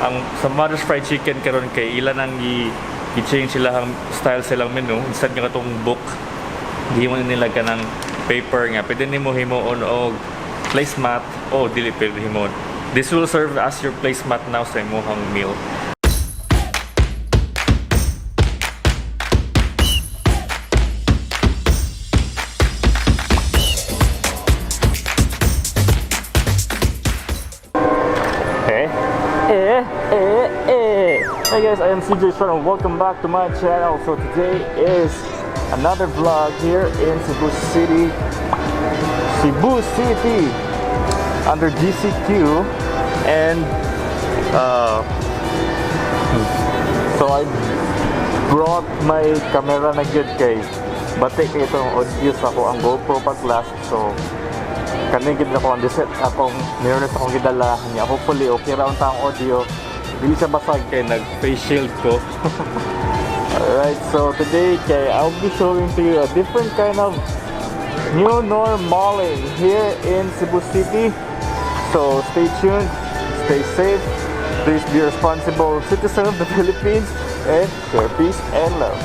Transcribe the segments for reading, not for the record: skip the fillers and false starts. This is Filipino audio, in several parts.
ang sa Mother's Fried Chicken karon kay ilan ang i-change sila ang style silang menu. Instead nga itong book, di mo nila ka ng paper nga. Pwede nimo himuon og placemat o dili pwede himuon. This will serve as your placemat now sa imong meal. Hey guys, I am CJ and welcome back to my channel. So today is another vlog here in Cebu City, under GCQ, and so I brought my camera na good kay batik itong audio sa ako ang GoPro pag last. So kanigid na ko ang set akong mirrorless akong gidala niya. Hopefully okay ra ang audio. Hindi siya basag kay nag-face shield ko. Alright, so today I'll be showing to you a different kind of new NorMALLing here in Cebu City. So stay tuned, stay safe, please be a responsible citizen of the Philippines, and share peace and love.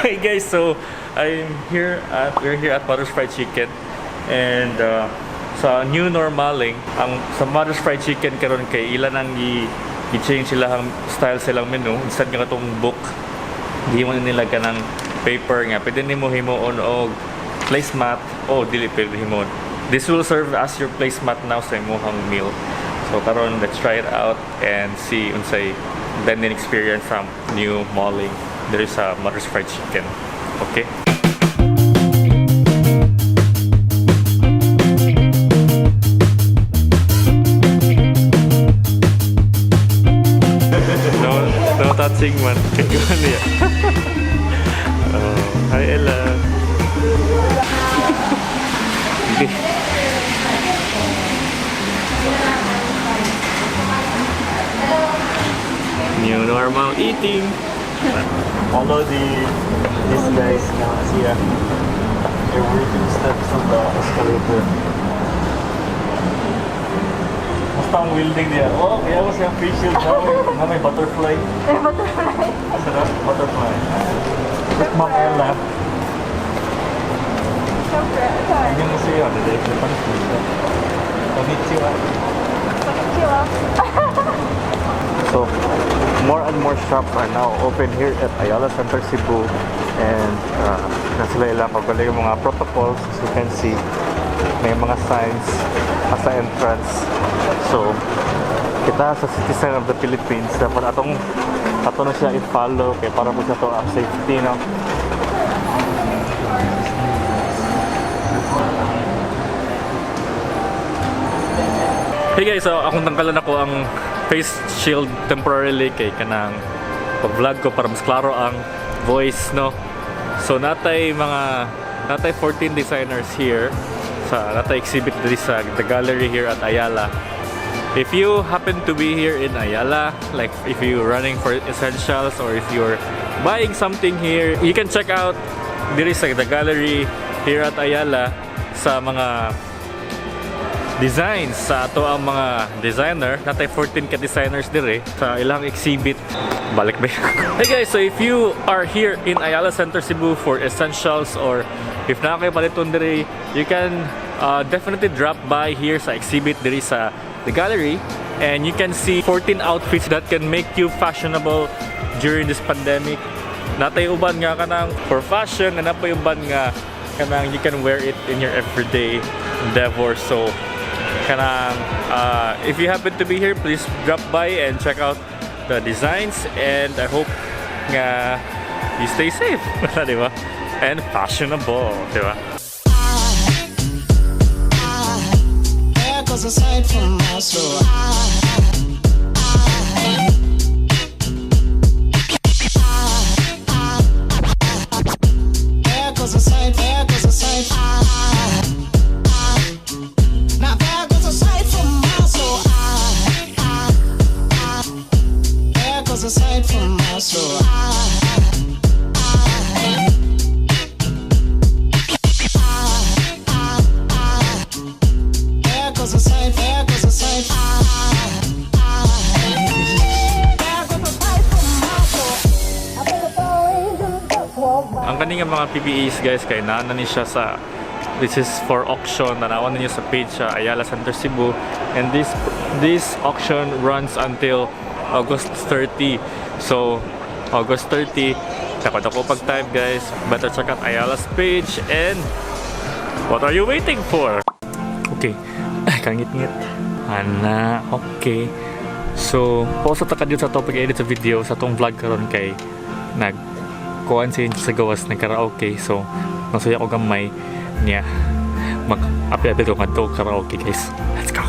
Hey guys, so we're here at Mother's Fried Chicken, and sa new NorMALLing, ang sa Mother's Fried Chicken karon kay ilan ang i-change sila ang style silang menu. Instead nga itong book, di mo nila ka ng paper nga. Pwede nimo himuon og placemat o dili pwede himuon. This will serve as your placemat now sa imong meal. So karon, let's try it out and see unsay dine-in experience from new NorMALLing there is a Mother's Fried Chicken. Okay. No touching man. Gimana ya? Hi Ella. New normal eating. Follow these guys now. See ya. They're working steps on the escalator. Basta ang wielding niya. Oh, kaya ko siyang face shield na may butterfly. May butterfly. Sarap, butterfly. With Ma'am Ella. Siyempre, sorry. Hindi mo siya. Dili ko pa nito. Konnichiwa. Konnichiwa. So, more and more shops are now open here at Ayala Center Cebu, and na sila ilang pagbalik yung mga protocols. As you can see, may mga signs sa entrance. So, kita sa citizen of the Philippines, dapat ato na siya i-follow kaya para po siya to ang safety, no? Hey guys, so akong tangkalan ako ang face shield temporarily kay kanang pag-vlog ko para mas klaro ang voice, no? So natay 14 designers here sa natay exhibit diri sa the gallery here at Ayala. If you happen to be here in Ayala, like if you're running for essentials or if you're buying something here, you can check out diri sa the gallery here at Ayala sa mga designs sa ato ang mga designer. Natay 14 ka designers dire sa ilang exhibit. Balik ba? Hey guys, so if you are here in Ayala Center Cebu for essentials or if na kayo paliton dire, you can definitely drop by here sa exhibit dire sa the gallery, and you can see 14 outfits that can make you fashionable during this pandemic. Natay uban nga kanang for fashion, and napay uban nga kanang you can wear it in your everyday endeavor. So kanang if you happen to be here, please drop by and check out the designs, and I hope nga you stay safe, di ba? And fashionable, di ba? Aside from my soul, there goes a sight, there goes a sight. Now there goes a sight from my soul. There goes a sight from my soul. There goes a sight, there goes a sight. There goes a sight from my soul. I feel the angels just walk by. Ang kaning mga PBAs guys kay nana ni siya sa this is for auction. Tanawan niyo sa page sa Ayala Center Cebu, and this auction runs until August 30. So August 30, dapat ako pag time guys. Better check out Ayala's page, and what are you waiting for? Okay, kangit-ngit. Ana, okay. So, pausa ta ka dito sa topic edit sa video sa tong vlog karon kay kuan sa gawas ng karaoke. So, nasuya ko gamay niya mag-api-api ko nga to karaoke guys. Let's go!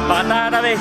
Pakatahan namin!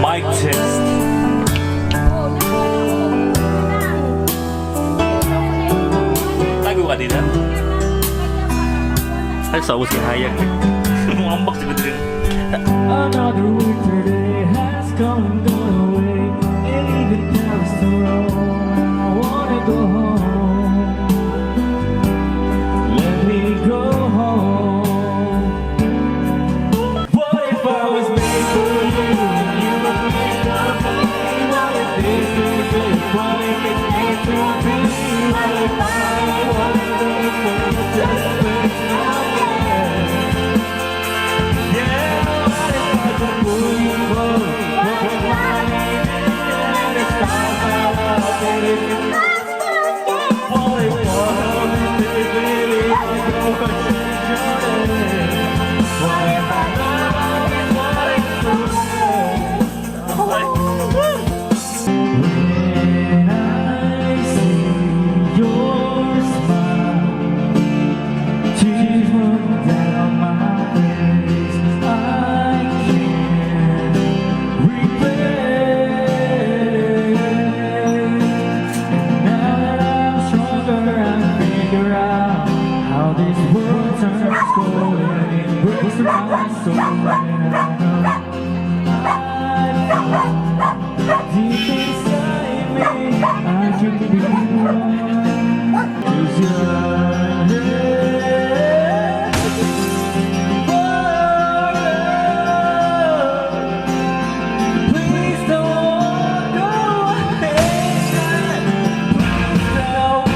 Mic test. Tago ka din ha? Ay, sa si Hayag. Mungambak si Badrin. Another winter day has come and gone away, and even past the road, I wanna go home. Let me go home. What if I was made for you, and you were made for me? What if this is it? What if it's meant to be? What if I was made for you, just break my head? Yeah, what if I could pull you close? What if I ain't in the stars I love? What if it's what if all this baby is over children? What if I love you? What if when I see your smile, tears run down my face. I can't regret. Now that I'm stronger, I figure out how this world turns cold, and it breaks my soul. And I know deep inside me, I can be one. 'Cause you're here for love. Please don't go away. Please don't.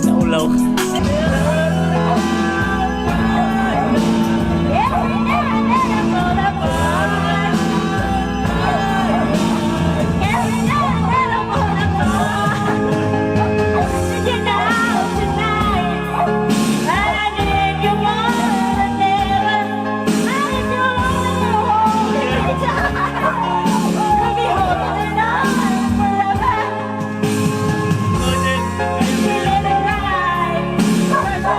Naulaw. Forever.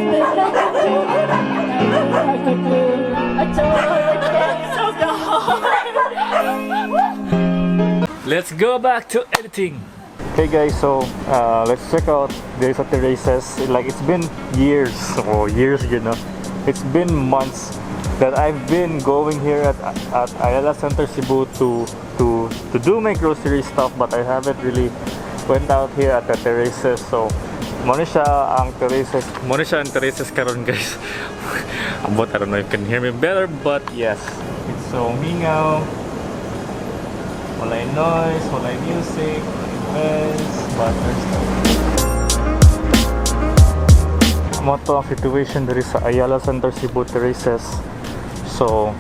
nothing I can do. Nothing I can do. I told her again, so Let's go back to editing. Hey guys, so let's check out Days at the Races. Like it's been years, you know. It's been months that I've been going here at Ayala Center Cebu to do my grocery stuff, but I haven't really went out here at the terraces. So muna siya ang terraces karon guys. But I don't know if you can hear me better, but yes, it's so mingaw. Walay noise, walay music, bells, but there's no. Moto ang situation diri sa Ayala Center Cebu terraces. So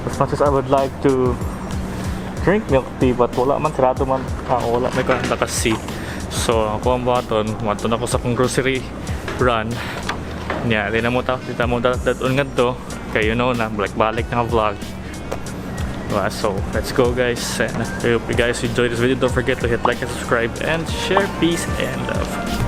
as much as I would like to drink milk tea, but wala man, sarado man, wala may kanta kasi. So ako ang baton ako sa akong grocery run niya. Di mo dadun nga to kaya you know na balik na vlog. So let's go guys, and I hope you guys enjoyed this video. Don't forget to hit like and subscribe and share. Peace and love.